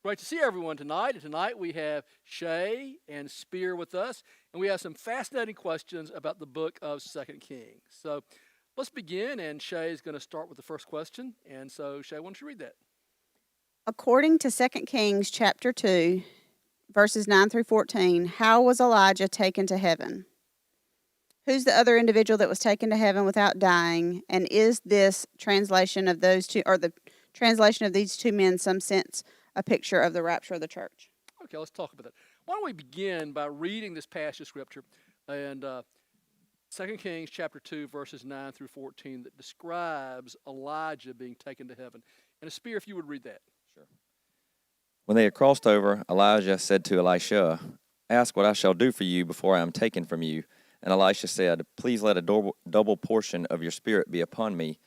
Great to see everyone tonight. And tonight we have Shay and Spear with us, and we have some fascinating questions about the book of Second Kings. So let's begin, and Shay is going to start with the first question. And so, Shay, why don't you read that? According to Second Kings chapter 2, verses 9 through 14, how was Elijah taken to heaven? Who's the other individual that was taken to heaven without dying? And is this translation of those two, or the translation of these two men, some sense a picture of the rapture of the church? Okay, let's talk about that. Why don't we begin by reading this passage of Scripture and 2 Kings chapter 2, verses 9 through 14, that describes Elijah being taken to heaven. And Spear, if you would read that. Sure. When they had crossed over, Elijah said to Elisha, "Ask what I shall do for you before I am taken from you." And Elisha said, "Please let a double portion of your spirit be upon me."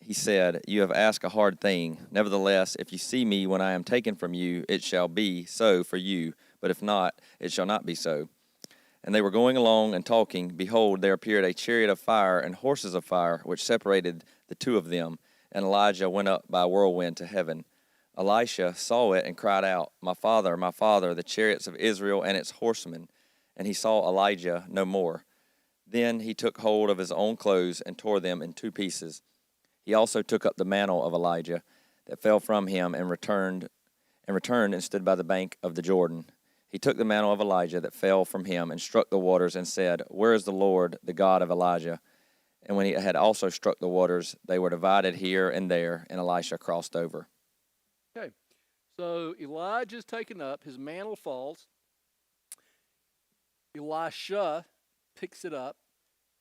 He said, "You have asked a hard thing. Nevertheless, if you see me when I am taken from you, it shall be so for you. But if not, it shall not be so." And they were going along and talking. Behold, there appeared a chariot of fire and horses of fire, which separated the two of them. And Elijah went up by a whirlwind to heaven. Elisha saw it and cried out, my father, the chariots of Israel and its horsemen." And he saw Elijah no more. Then he took hold of his own clothes and tore them in two pieces. He also took up the mantle of Elijah that fell from him and returned and stood by the bank of the Jordan. He took the mantle of Elijah that fell from him and struck the waters and said, "Where is the Lord, the God of Elijah?" And when he had also struck the waters, they were divided here and there, and Elisha crossed over. Okay, so Elijah's taken up, his mantle falls. Elisha picks it up.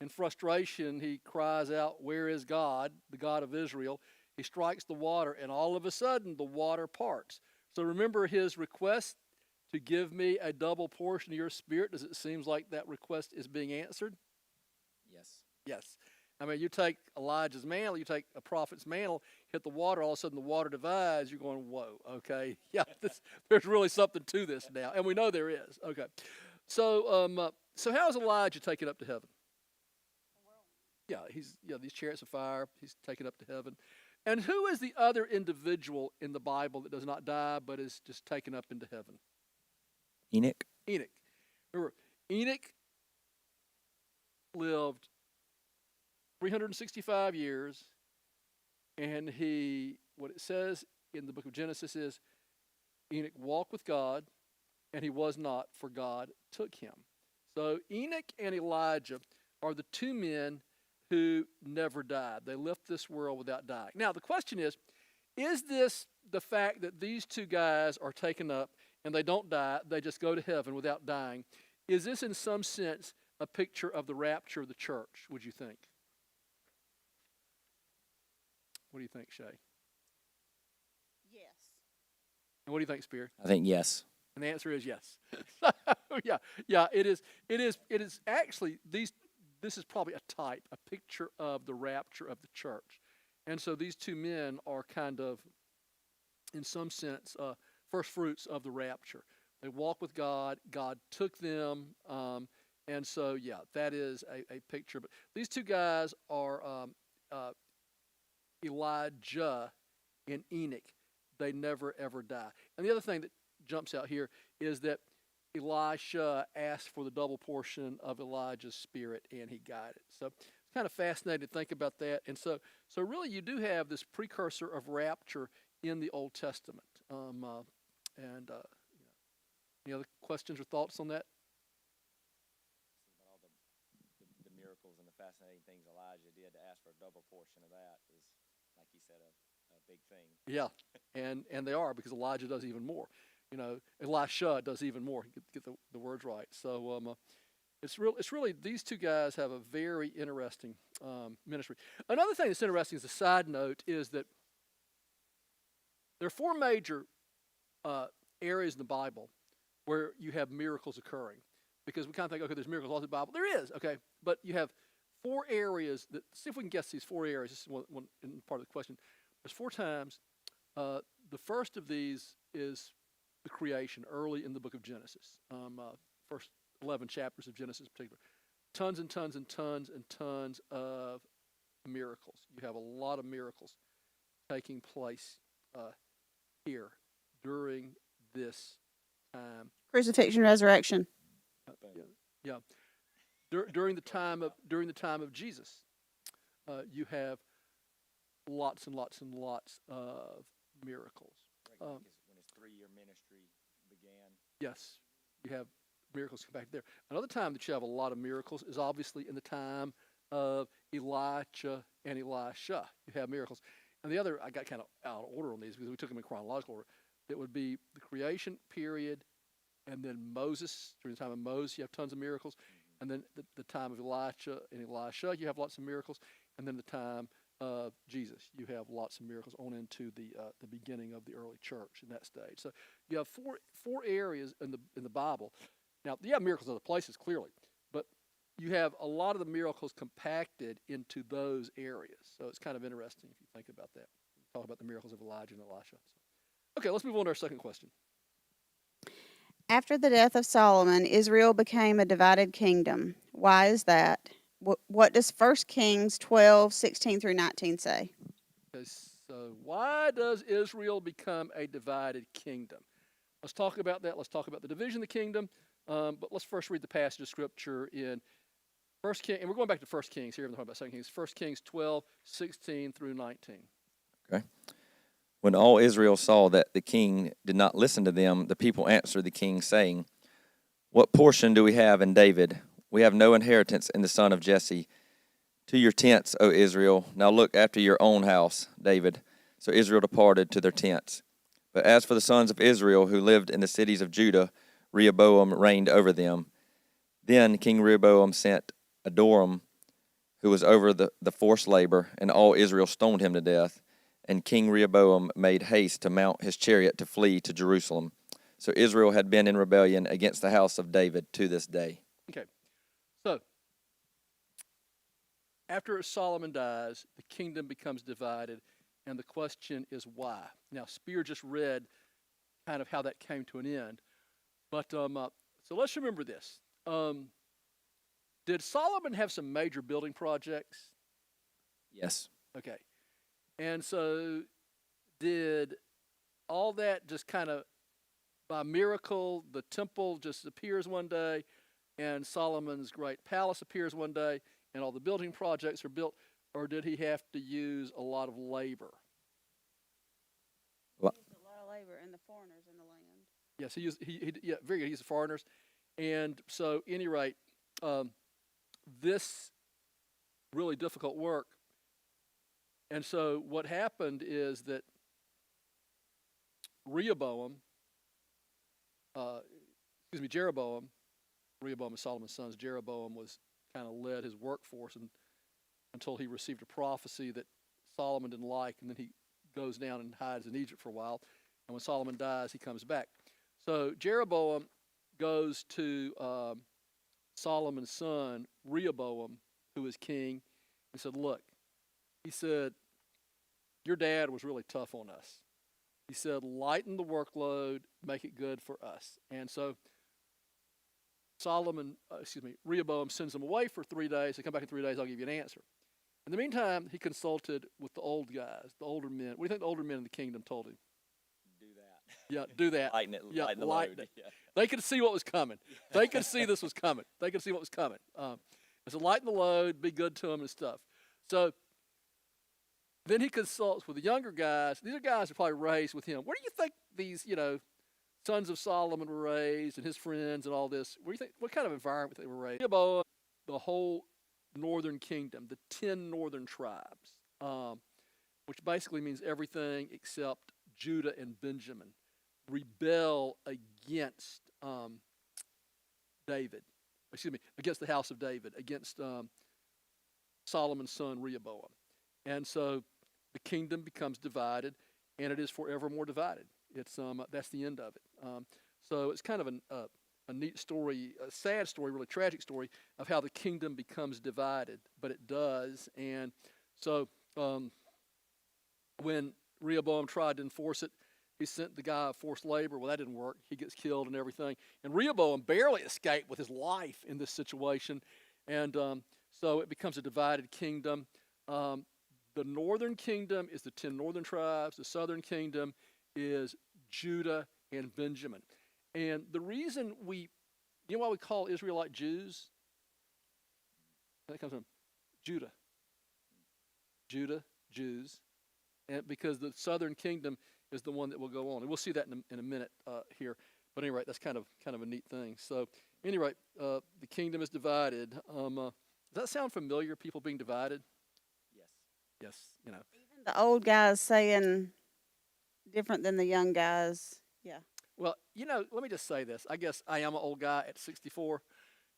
In frustration, he cries out, "Where is God, the God of Israel?" He strikes the water, and all of a sudden, the water parts. So remember his request to give me a double portion of your spirit. Does it seem like that request is being answered? Yes. Yes. I mean, you take Elijah's mantle, you take a prophet's mantle, hit the water, all of a sudden the water divides. You're going, whoa, okay. Yeah, there's really something to this now. And we know there is. Okay. So how is Elijah taken up to heaven? Yeah, these chariots of fire, he's taken up to heaven. And who is the other individual in the Bible that does not die but is just taken up into heaven? Enoch. Enoch. Remember, Enoch lived 365 years, and what it says in the book of Genesis is, Enoch walked with God, and he was not, for God took him. So Enoch and Elijah are the two men who never died. They left this world without dying. Now, the question is this the fact that these two guys are taken up and they don't die, they just go to heaven without dying, is this in some sense a picture of the rapture of the church, would you think? What do you think, Shay? Yes. And what do you think, Spear? I think yes. And the answer is yes. yeah, it is. It is actually this is probably a type, a picture of the rapture of the church. And so these two men are kind of, in some sense, first fruits of the rapture. They walk with God. God took them. And so, yeah, that is a picture. But these two guys are Elijah and Enoch. They never, ever die. And the other thing that jumps out here is that Elisha asked for the double portion of Elijah's spirit, and he got it. So it's kind of fascinating to think about that. And so really, you do have this precursor of rapture in the Old Testament. Any other questions or thoughts on that? About all the miracles and the fascinating things Elijah did to ask for a double portion of that is, like you said, a big thing. Yeah, and they are, because Elijah does even more. Elisha does even more. Get the words right. So it's really these two guys have a very interesting ministry. Another thing that's interesting as a side note is that there are four major areas in the Bible where you have miracles occurring, because we kind of think, okay, there's miracles all through the Bible. There is, okay, but you have four areas that. See if we can guess these four areas. This is one part of the question. There's four times. The first of these is the creation, early in the book of Genesis. First 11 chapters of Genesis in particular. Tons and tons and tons and tons of miracles. You have a lot of miracles taking place here during this time. Crucifixion, resurrection. Yeah, yeah. During the time of Jesus, you have lots and lots and lots of miracles. When his 3-year ministry began. Yes, you have miracles come back there. Another time that you have a lot of miracles is obviously in the time of Elijah and Elisha. You have miracles. And the other, I got kind of out of order on these because we took them in chronological order. It would be the creation period, and then Moses. During the time of Moses, you have tons of miracles. And then the time of Elijah and Elisha, you have lots of miracles. And then the time of Jesus, you have lots of miracles on into the beginning of the early church in that stage. So you have four areas in the Bible. Now, you have miracles in other places, clearly, but you have a lot of the miracles compacted into those areas. So it's kind of interesting if you think about that. Talk about the miracles of Elijah and Elisha. So, okay, let's move on to our second question. After the death of Solomon, Israel became a divided kingdom. Why is that? What does 1 Kings 12:16 through 19 say? Okay, so why does Israel become a divided kingdom? Let's talk about that. Let's talk about the division of the kingdom. But let's first read the passage of Scripture in 1 Kings, and we're going back to 1 Kings here. I'm talking about 2 Kings. 1 Kings 12:16 through 19. Okay. When all Israel saw that the king did not listen to them, the people answered the king, saying, "What portion do we have in David? We have no inheritance in the son of Jesse. To your tents, O Israel. Now look after your own house, David." So Israel departed to their tents. But as for the sons of Israel who lived in the cities of Judah, Rehoboam reigned over them. Then King Rehoboam sent Adoram, who was over the forced labor, and all Israel stoned him to death. And King Rehoboam made haste to mount his chariot to flee to Jerusalem. So Israel had been in rebellion against the house of David to this day. Okay, so after Solomon dies, the kingdom becomes divided, and the question is why. Now, Spear just read kind of how that came to an end, but so let's remember this. Did Solomon have some major building projects? Yes. Okay. And so did all that just kind of by miracle, the temple just appears one day, and Solomon's great palace appears one day, and all the building projects are built, or did he have to use a lot of labor? He used a lot of labor and the foreigners in the land. Yes, yeah, very good. He used the foreigners. And so, at any rate, this really difficult work. And so what happened is that Jeroboam, Rehoboam is Solomon's son. Jeroboam was kind of led his workforce until he received a prophecy that Solomon didn't like, and then he goes down and hides in Egypt for a while. And when Solomon dies, he comes back. So Jeroboam goes to Solomon's son, Rehoboam, who was king, and said, "Look," he said, "your dad was really tough on us." He said, "Lighten the workload, make it good for us." And so Rehoboam sends them away for 3 days. They come back in 3 days, I'll give you an answer. In the meantime, he consulted with the old guys, the older men. What do you think the older men in the kingdom told him? Do that. Yeah, do that. Lighten it. Yeah, Lighten the lighten load. it. Yeah. They could see what was coming. They could see this was coming. They could see what was coming. So lighten the load, be good to them and stuff. So then he consults with the younger guys. These are guys who probably raised with him. Where do you think these, sons of Solomon were raised and his friends and all this? Where do you think, what kind of environment they were raised? Rehoboam, the whole northern kingdom, the 10 northern tribes, which basically means everything except Judah and Benjamin, rebel against against the house of David, against Solomon's son Rehoboam. And so the kingdom becomes divided, and it is forevermore divided. It's that's the end of it. So it's kind of a neat story, a sad story, really tragic story of how the kingdom becomes divided, but it does. And so when Rehoboam tried to enforce it, he sent the guy of forced labor. Well, that didn't work. He gets killed and everything. And Rehoboam barely escaped with his life in this situation. And so it becomes a divided kingdom. The northern kingdom is the 10 northern tribes. The southern kingdom is Judah and Benjamin. And the reason you know why we call Israelite Jews? That comes from Judah. Judah, Jews, and because the southern kingdom is the one that will go on, and we'll see that in a minute here. But anyway, that's kind of a neat thing. So, anyway, the kingdom is divided. Does that sound familiar? People being divided? Yes. Yes. You know. Even the old guys saying different than the young guys. Yeah. Well, you know, let me just say this. I guess I am an old guy at 64,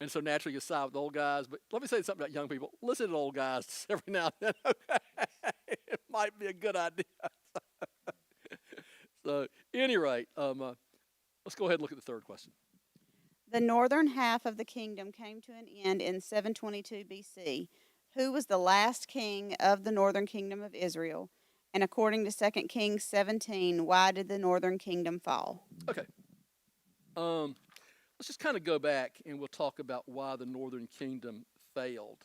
and so naturally you side with the old guys. But let me say something about young people. Listen to old guys every now and then. Okay, it might be a good idea. So, at any rate, let's go ahead and look at the third question. The northern half of the kingdom came to an end in 722 BC. Who was the last king of the northern kingdom of Israel? And according to 2 Kings 17, why did the northern kingdom fall? Okay. Let's just kind of go back and we'll talk about why the northern kingdom failed.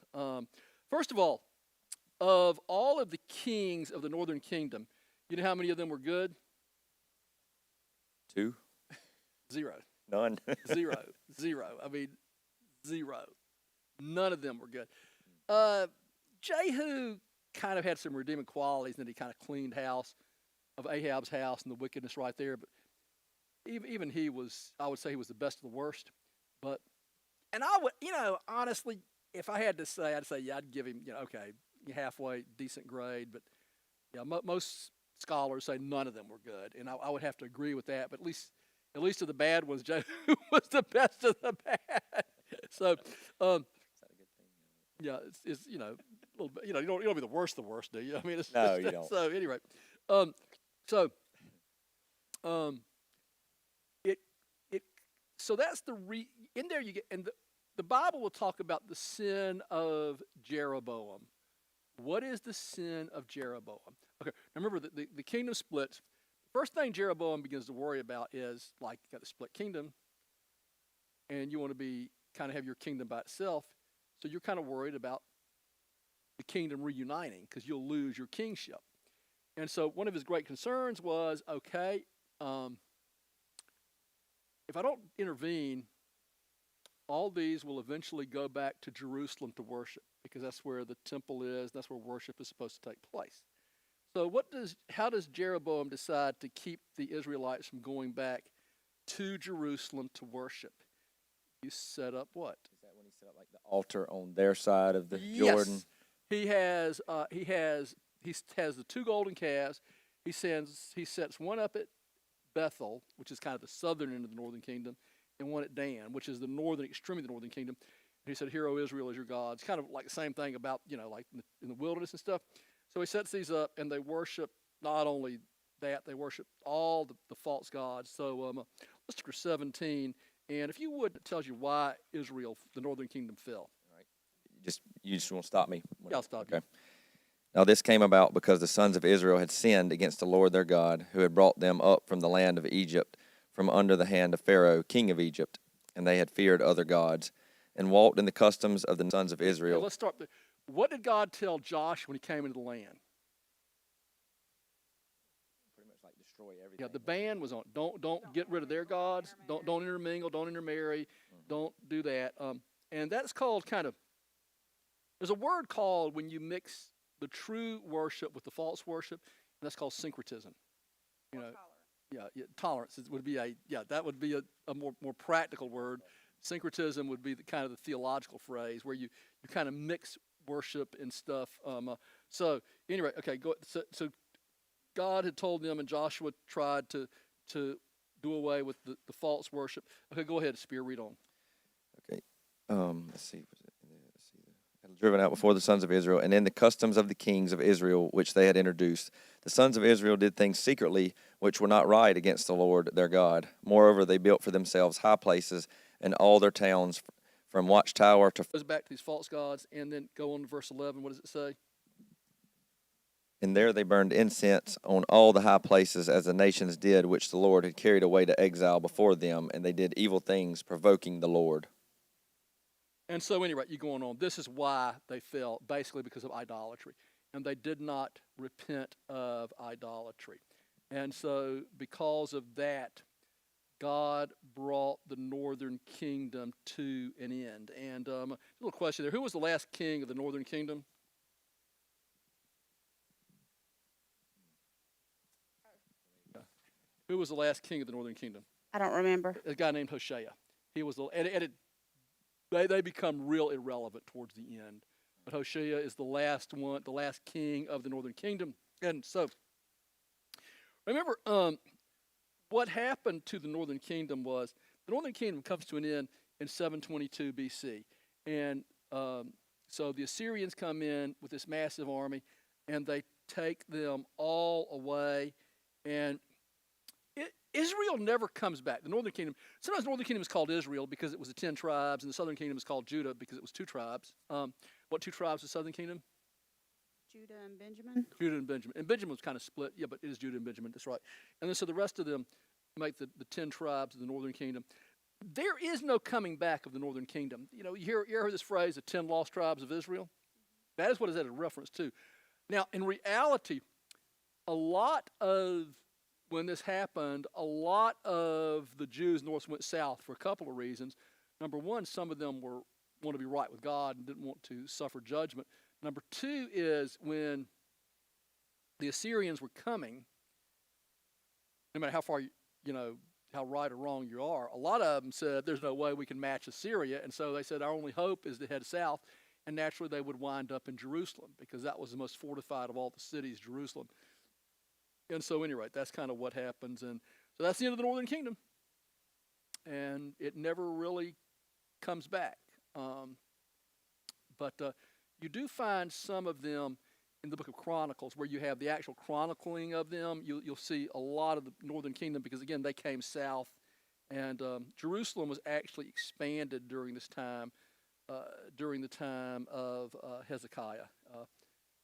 First of all of the kings of the northern kingdom, you know how many of them were good? 2? Zero. None. Zero. I mean, zero. None of them were good. Jehu kind of had some redeeming qualities, and then he kind of cleaned house of Ahab's house and the wickedness right there. But even he was, I would say, he was the best of the worst. But, and I would, you know, honestly, if I had to say, I'd say, yeah, I'd give him, you know, okay, halfway decent grade. But yeah, most scholars say none of them were good, and I would have to agree with that. But at least of the bad ones, Jehu was the best of the bad. So, yeah, it's you know, a little bit, you know, you don't be the worst of the worst, do you? I mean, No, you don't. So anyway, so that's in there you get, and the Bible will talk about the sin of Jeroboam. What is the sin of Jeroboam? Okay, remember the kingdom splits. First thing Jeroboam begins to worry about is, like, you got the split kingdom, and you want to be kind of have your kingdom by itself. So you're kind of worried about the kingdom reuniting because you'll lose your kingship. And so one of his great concerns was, okay, if I don't intervene, all these will eventually go back to Jerusalem to worship because that's where the temple is. That's where worship is supposed to take place. So how does Jeroboam decide to keep the Israelites from going back to Jerusalem to worship? You set up what? Is that when he set up like the altar on their side of the Jordan? Yes. He has the 2 golden calves. He sets one up at Bethel, which is kind of the southern end of the northern kingdom, and one at Dan, which is the northern extremity of the northern kingdom. And he said, "Hear, O Israel, is your God." It's kind of like the same thing about, you know, like in the wilderness and stuff. So he sets these up, and they worship not only that, they worship all the false gods. So let's look at 17, and if you would, it tells you why Israel, the northern kingdom, fell. Right. You just won't stop me? Yeah, I'll stop you. Okay. Now this came about because the sons of Israel had sinned against the Lord their God, who had brought them up from the land of Egypt, from under the hand of Pharaoh, king of Egypt, and they had feared other gods, and walked in the customs of the sons of Israel. Okay, let's start there. What did God tell Joshua when he came into the land? Pretty much like destroy everything. Yeah, the ban was on. Don't get rid of their gods. Don't intermingle. Don't intermarry. Don't do that. And that's called there's a word called when you mix the true worship with the false worship, and that's called syncretism. You know, yeah, tolerance would be that would be a more practical word. Syncretism would be the kind of the theological phrase where you kind of mix worship and stuff. So anyway, okay, so God had told them, and Joshua tried to do away with the false worship. Okay, go ahead, Spear, read on. Okay, let's see. Driven out before the sons of Israel, and in the customs of the kings of Israel, which they had introduced, the sons of Israel did things secretly which were not right against the Lord their God. Moreover, they built for themselves high places in all their towns, from watchtower to. Goes back to these false gods, and then go on to verse 11. What does it say? And there they burned incense on all the high places, as the nations did, which the Lord had carried away to exile before them, and they did evil things, provoking the Lord. And so anyway, you're going on. This is why they fell, basically because of idolatry. And they did not repent of idolatry. And so because of that, God brought the northern kingdom to an end. And a little question there. Who was the last king of the northern kingdom? Who was the last king of the northern kingdom? I don't remember. A guy named Hoshea. He was they become real irrelevant towards the end. But Hoshea is the last one, the last king of the northern kingdom. And so, remember, what happened to the northern kingdom was the northern kingdom comes to an end in 722 BC. And so the Assyrians come in with this massive army, and they take them all away. And Israel never comes back. The northern kingdom, sometimes the northern kingdom is called Israel because it was the 10 tribes, and the southern kingdom is called Judah because it was 2 tribes. What 2 tribes was the southern kingdom? Judah and Benjamin. Judah and Benjamin. And Benjamin was kind of split. Yeah, but it is Judah and Benjamin. That's right. And then so the rest of them make the 10 tribes of the northern kingdom. There is no coming back of the northern kingdom. You know, you hear this phrase, the 10 lost tribes of Israel? That is what is that a reference to. Now, in reality, when this happened, a lot of the Jews north went south for a couple of reasons. Number one, some of them want to be right with God and didn't want to suffer judgment. Number two is when the Assyrians were coming, no matter how far, how right or wrong you are, a lot of them said there's no way we can match Assyria. And so they said our only hope is to head south. And naturally they would wind up in Jerusalem because that was the most fortified of all the cities, Jerusalem. And so anyway, that's kind of what happens. And so that's the end of the northern kingdom. And it never really comes back. But you do find some of them in the book of Chronicles where you have the actual chronicling of them. You'll see a lot of the northern kingdom because, again, they came south. And Jerusalem was actually expanded during this time, during the time of Hezekiah.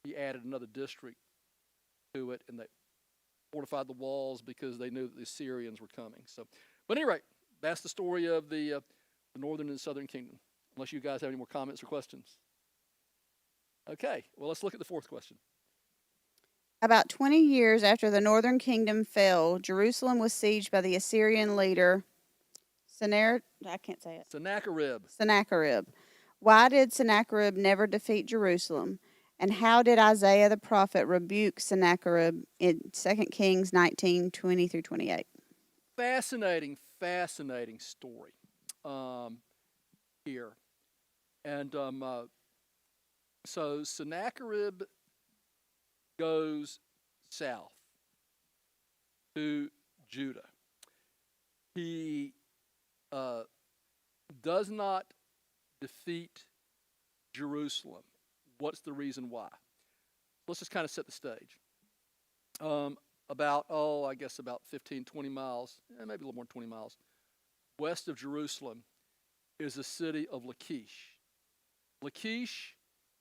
He added another district to it, and they fortified the walls because they knew that the Assyrians were coming. So, but anyway, that's the story of the northern and southern kingdom. Unless you guys have any more comments or questions. Okay, well, let's look at the fourth question. About 20 years after the northern kingdom fell, Jerusalem was sieged by the Assyrian leader Sennacherib. Why did Sennacherib never defeat Jerusalem? And how did Isaiah the prophet rebuke Sennacherib in 2 Kings 19:20 through 28? Fascinating story here. And so Sennacherib goes south to Judah. He does not defeat Jerusalem. What's the reason why? Let's just kind of set the stage. About 15, 20 miles, maybe a little more than 20 miles, west of Jerusalem is the city of Lachish. Lachish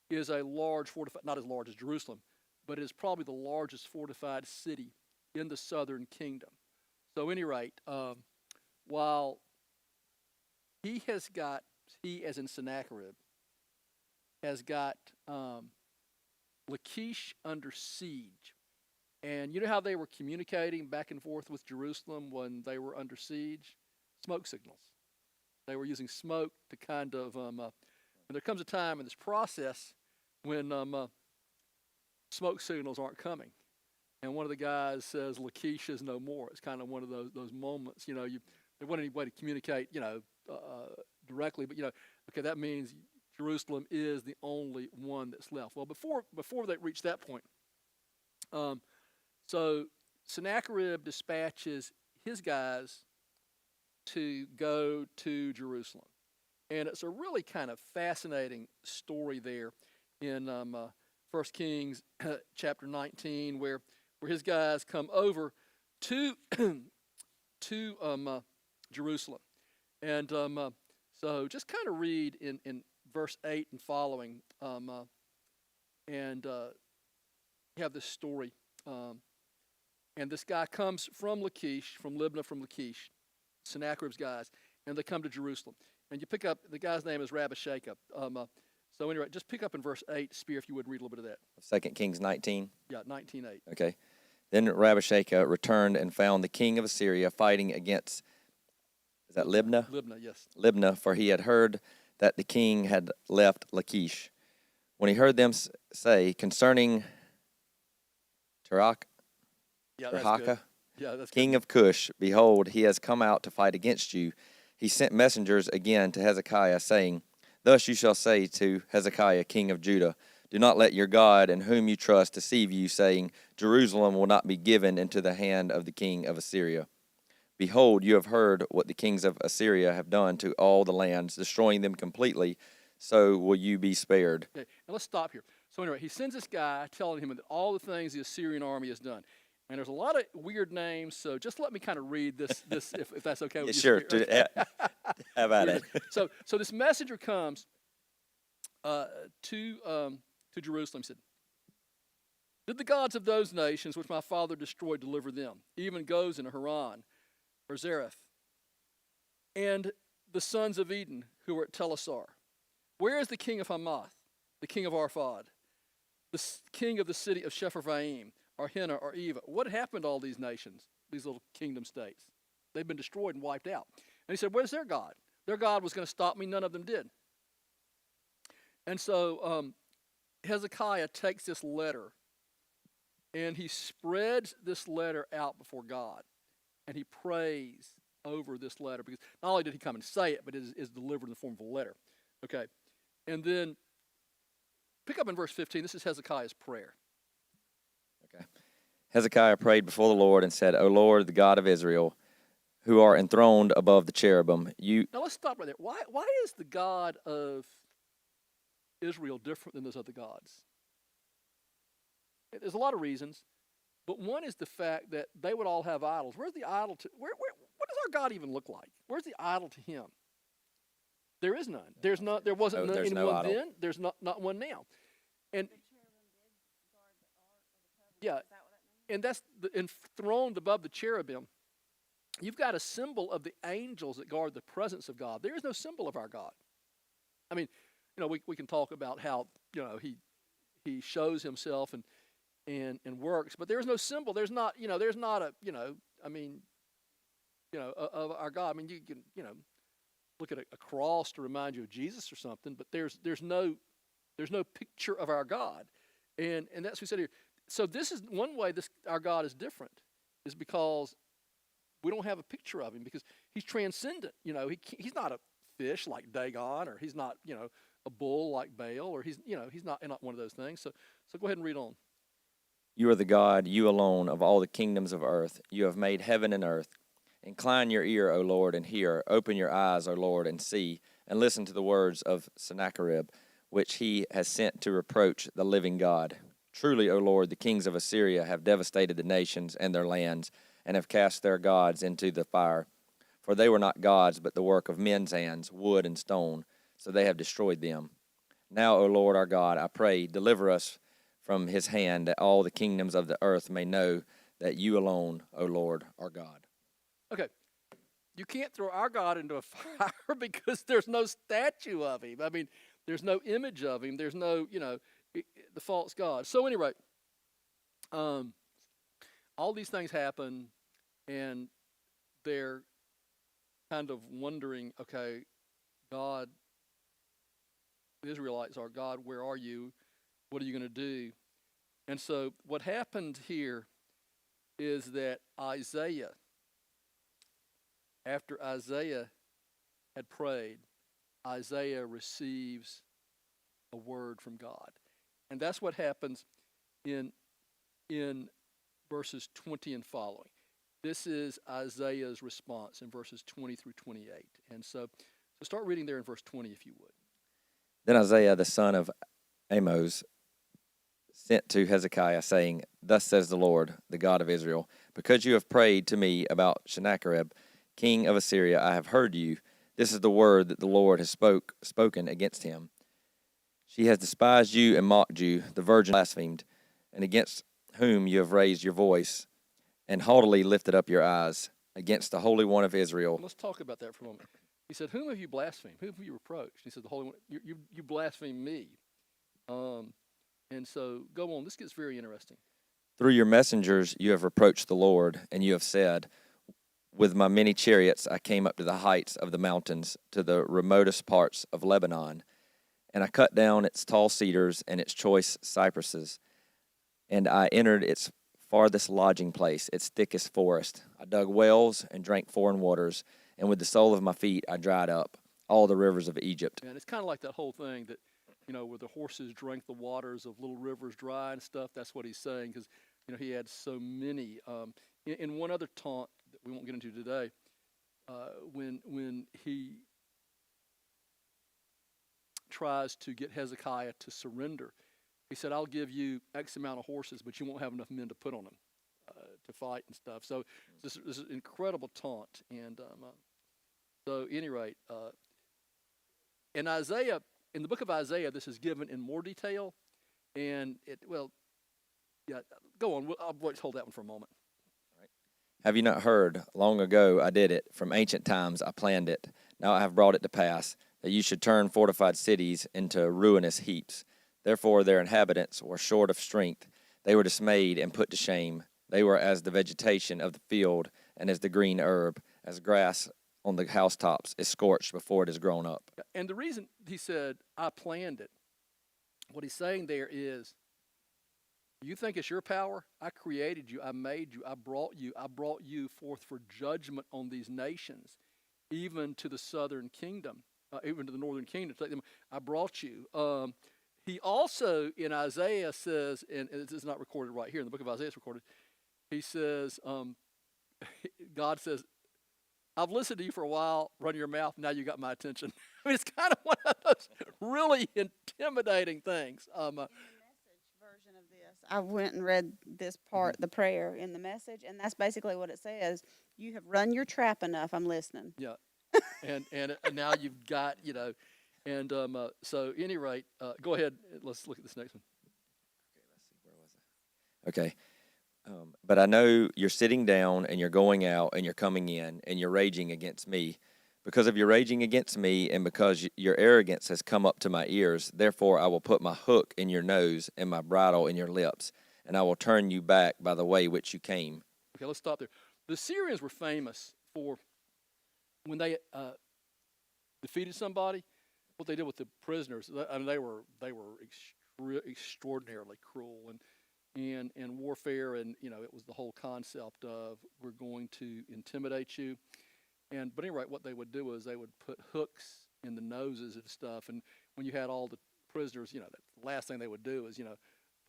is a large fortified, not as large as Jerusalem, but it is probably the largest fortified city in the southern kingdom. So at any rate, while he as in Sennacherib, has got Lachish under siege. And you know how they were communicating back and forth with Jerusalem when they were under siege? Smoke signals. They were using smoke to kind of, and there comes a time in this process when smoke signals aren't coming. And one of the guys says, Lachish is no more. It's kind of one of those moments, there wasn't any way to communicate, directly, but, okay, that means Jerusalem is the only one that's left. Well, before they reach that point, so Sennacherib dispatches his guys to go to Jerusalem. And it's a really kind of fascinating story there in 1 Kings chapter 19 where his guys come over to Jerusalem. And so just kind of read in verse 8 and following, and you have this story. And this guy comes from Lachish, from Libnah, from Lachish, Sennacherib's guys, and they come to Jerusalem. And you pick up, the guy's name is Rabashakeh. So anyway, just pick up in verse 8, Spear, if you would read a little bit of that. 2 Kings 19? Yeah, 19:8. Okay. Then Rabashakeh returned and found the king of Assyria fighting against Is that Libnah? Libnah, yes. Libnah, for he had heard that the king had left Lachish. When he heard them say concerning Yeah, that's good. Tirhakah, Yeah, that's king good. of Cush, behold, he has come out to fight against you. He sent messengers again to Hezekiah, saying, Thus you shall say to Hezekiah, king of Judah, Do not let your God, in whom you trust, deceive you, saying, Jerusalem will not be given into the hand of the king of Assyria. Behold, you have heard what the kings of Assyria have done to all the lands, destroying them completely. So will you be spared. Okay, now let's stop here. So anyway, he sends this guy telling him that all the things the Assyrian army has done. And there's a lot of weird names, so just let me kind of read this if that's okay with you. Sure. Spirit. Okay. How about it? So this messenger comes to Jerusalem. He said, Did the gods of those nations which my father destroyed deliver them, even Gozan, Haran, or Zareth, and the sons of Eden who were at Telassar? Where is the king of Hamath, the king of Arphad, the king of the city of Shepharvaim, or Hena, or Eva? What happened to all these nations, these little kingdom states? They've been destroyed and wiped out. And he said, Where's their God? Their God was going to stop me. None of them did. And so Hezekiah takes this letter, and he spreads this letter out before God, and he prays over this letter, because not only did he come and say it, but it is delivered in the form of a letter. Okay, and then pick up in verse 15. This is Hezekiah's prayer. Okay. Hezekiah prayed before the Lord and said, O Lord, the God of Israel, who are enthroned above the cherubim, you... Now let's stop right there. Why is the God of Israel different than those other gods? There's a lot of reasons, but one is the fact that they would all have idols. Where's the idol to... what does our God even look like? Where's the idol to him? There is none. There's not. There wasn't there's no anyone idol. then. There's not one now. And yeah, and that's enthroned above the cherubim. You've got a symbol of the angels that guard the presence of God. There is no symbol of our God. I mean, we can talk about how he shows himself and works, but there's no symbol. There's not a of our God. I mean, you can look at a cross to remind you of Jesus or something, but there's no picture of our God, and that's what we said here. So this is one way our God is different, is because we don't have a picture of him, because he's transcendent. He's not a fish like Dagon, or he's not a bull like Baal, or he's not one of those things. So go ahead and read on. You are the God, you alone, of all the kingdoms of earth. You have made heaven and earth. Incline your ear, O Lord, and hear. Open your eyes, O Lord, and see, and listen to the words of Sennacherib, which he has sent to reproach the living God. Truly, O Lord, the kings of Assyria have devastated the nations and their lands, and have cast their gods into the fire. For they were not gods, but the work of men's hands, wood and stone, so they have destroyed them. Now, O Lord our God, I pray, deliver us from his hand, that all the kingdoms of the earth may know that you alone, O Lord, are God. Okay, you can't throw our God into a fire because there's no statue of him. I mean, there's no image of him. There's no, the false God. So anyway, all these things happen, and they're kind of wondering, okay, God, the Israelites are, God, where are you? What are you going to do? And so what happened here is that after Isaiah had prayed, Isaiah receives a word from God. And that's what happens in verses 20 and following. This is Isaiah's response in verses 20 through 28. And so start reading there in verse 20, if you would. Then Isaiah the son of Amoz sent to Hezekiah, saying, Thus says the Lord, the God of Israel, because you have prayed to me about Sennacherib, king of Assyria, I have heard you. This is the word that the Lord has spoken against him. She has despised you and mocked you, the virgin blasphemed, and against whom you have raised your voice, and haughtily lifted up your eyes against the Holy One of Israel. Let's talk about that for a moment. He said, Whom have you blasphemed? Whom have you reproached? He said, the Holy One, you blasphemed me. And so go on. This gets very interesting. Through your messengers you have reproached the Lord, and you have said, with my many chariots, I came up to the heights of the mountains, to the remotest parts of Lebanon. And I cut down its tall cedars and its choice cypresses. And I entered its farthest lodging place, its thickest forest. I dug wells and drank foreign waters, and with the sole of my feet I dried up all the rivers of Egypt. And it's kind of like that whole thing that, where the horses drank the waters of little rivers dry and stuff. That's what he's saying because, he had so many. In one other taunt that we won't get into today, when he tries to get Hezekiah to surrender, he said, I'll give you X amount of horses, but you won't have enough men to put on them to fight and stuff. So this is an incredible taunt. And so at any rate, in Isaiah, in the book of Isaiah, this is given in more detail. And go on. I'll hold that one for a moment. Have you not heard? Long ago I did it. From ancient times I planned it. Now I have brought it to pass, that you should turn fortified cities into ruinous heaps. Therefore their inhabitants were short of strength. They were dismayed and put to shame. They were as the vegetation of the field, and as the green herb, as grass on the housetops is scorched before it is grown up. And the reason he said, I planned it, what he's saying there is, you think it's your power? I created you. I made you. I brought you forth for judgment on these nations, even to the southern kingdom, even to the northern kingdom. Take them. I brought you. He also, in Isaiah, says, and this is not recorded right here, in the book of Isaiah it's recorded, he says, God says, I've listened to you for a while, run your mouth, now you got my attention. I mean, it's kind of one of those really intimidating things. Version of this, I went and read this part, the prayer in the Message, and that's basically what it says. You have run your trap enough. I'm listening. Yeah, and now you've got and so any rate, go ahead. Let's look at this next one. Okay. But I know you're sitting down and you're going out and you're coming in and you're raging against me. Because of your raging against me and because your arrogance has come up to my ears, therefore I will put my hook in your nose and my bridle in your lips, and I will turn you back by the way which you came. Okay, let's stop there. The Syrians were famous for when they defeated somebody, what they did with the prisoners. I mean, they were extraordinarily cruel and warfare, and it was the whole concept of we're going to intimidate you. But anyway, what they would do is they would put hooks in the noses and stuff. And when you had all the prisoners, the last thing they would do is,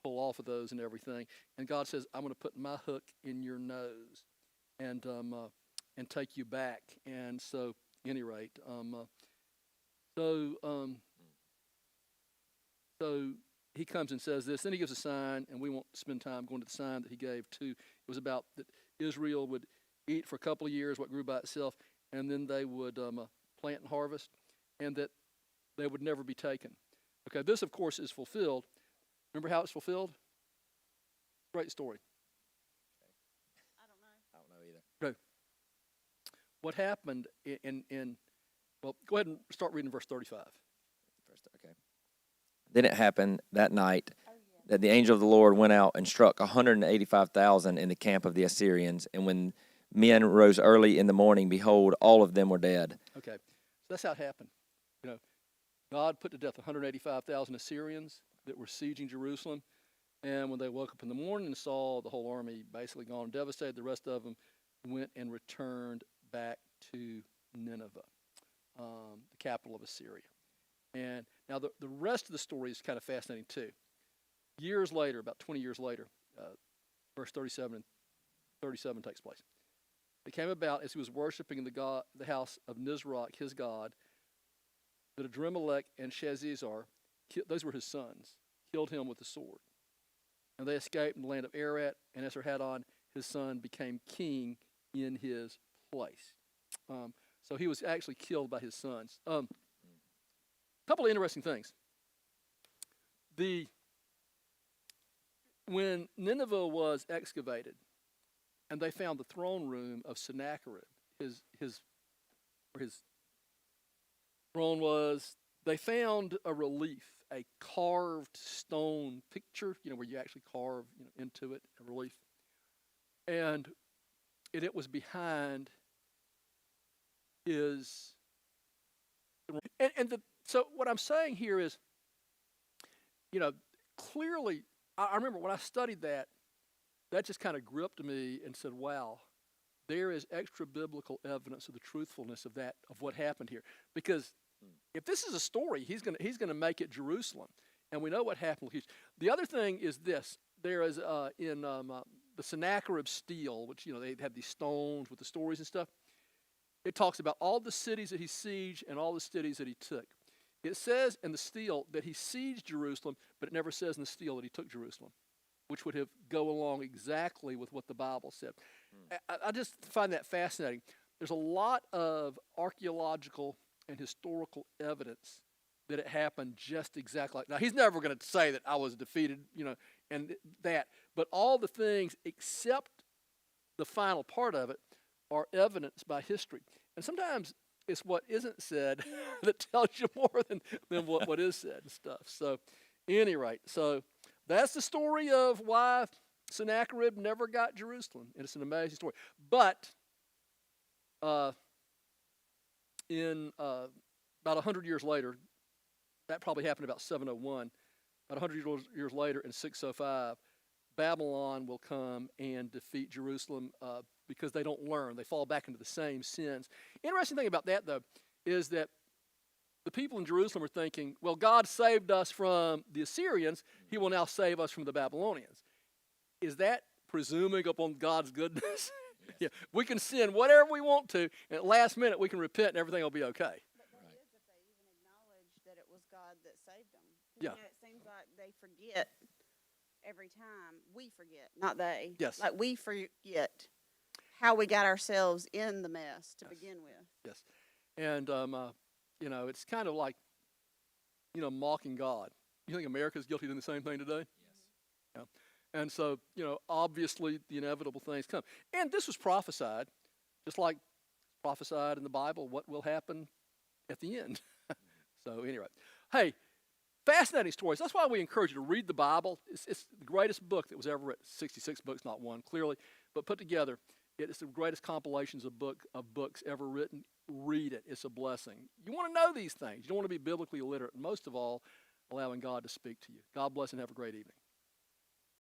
pull off of those and everything. And God says, I'm going to put my hook in your nose and take you back. And so, at any rate, so he comes and says this. Then he gives a sign, and we won't spend time going to the sign that he gave too. It was about that Israel would eat for a couple of years what grew by itself, and then they would plant and harvest, and that they would never be taken. Okay, this, of course, is fulfilled. Remember how it's fulfilled? Great story. I don't know. I don't know either. Okay. What happened well, go ahead and start reading verse 35. Okay. Then it happened that night that the angel of the Lord went out and struck 185,000 in the camp of the Assyrians, and when men rose early in the morning, behold, all of them were dead. Okay, so that's how it happened. God put to death 185,000 Assyrians that were sieging Jerusalem, and when they woke up in the morning and saw the whole army basically gone and devastated, the rest of them went and returned back to Nineveh, the capital of Assyria. And now the rest of the story is kind of fascinating too. Years later, about 20 years later, verse 37 and 37 takes place. It came about as he was worshiping in the house of Nisroch, his god, that Adremelech and Shazazar, those were his sons, killed him with the sword. And they escaped in the land of Ararat, and Esarhaddon, his son, became king in his place. So he was actually killed by his sons. A couple of interesting things. When Nineveh was excavated, and they found the throne room of Sennacherib, where his throne was, they found a relief, a carved stone picture, where you actually carve into it, a relief. And it was behind is, so what I'm saying here is, clearly, I remember when I studied that, that just kind of gripped me and said, wow, there is extra biblical evidence of the truthfulness of that, of what happened here. Because if this is a story, he's gonna make it Jerusalem, and we know what happened. The other thing is this: there is in the Sennacherib stele, which they have these stones with the stories and stuff. It talks about all the cities that he sieged and all the cities that he took. It says in the stele that he sieged Jerusalem, but it never says in the stele that he took Jerusalem, which would have go along exactly with what the Bible said. I just find that fascinating. There's a lot of archaeological and historical evidence that it happened just exactly like. Now, he's never going to say that I was defeated, and that. But all the things except the final part of it are evidenced by history. And sometimes it's what isn't said that tells you more than what is said and stuff. So, at any rate, so that's the story of why Sennacherib never got Jerusalem. And it's an amazing story. But in about 100 years later, that probably happened about 701. About 100 years later, in 605, Babylon will come and defeat Jerusalem because they don't learn. They fall back into the same sins. Interesting thing about that, though, is that the people in Jerusalem are thinking, well, God saved us from the Assyrians. He will now save us from the Babylonians. Is that presuming upon God's goodness? Yeah, we can sin whatever we want to, and at the last minute we can repent and everything will be okay. But that is if they even acknowledge that it was God that saved them. Yeah. It seems like they forget every time. We forget, not they. Yes. Like we forget how we got ourselves in the mess to begin with. Yes. And, it's kind of like, mocking God. You think America's guilty of doing the same thing today? Yes. Yeah. And so, obviously the inevitable things come. And this was prophesied, just like prophesied in the Bible, what will happen at the end. So anyway, hey, fascinating stories. That's why we encourage you to read the Bible. It's the greatest book that was ever written. 66 books, not one, clearly, but put together. It is the greatest compilations of books ever written. Read it. It's a blessing. You want to know these things. You don't want to be biblically illiterate. And most of all, allowing God to speak to you. God bless and have a great evening.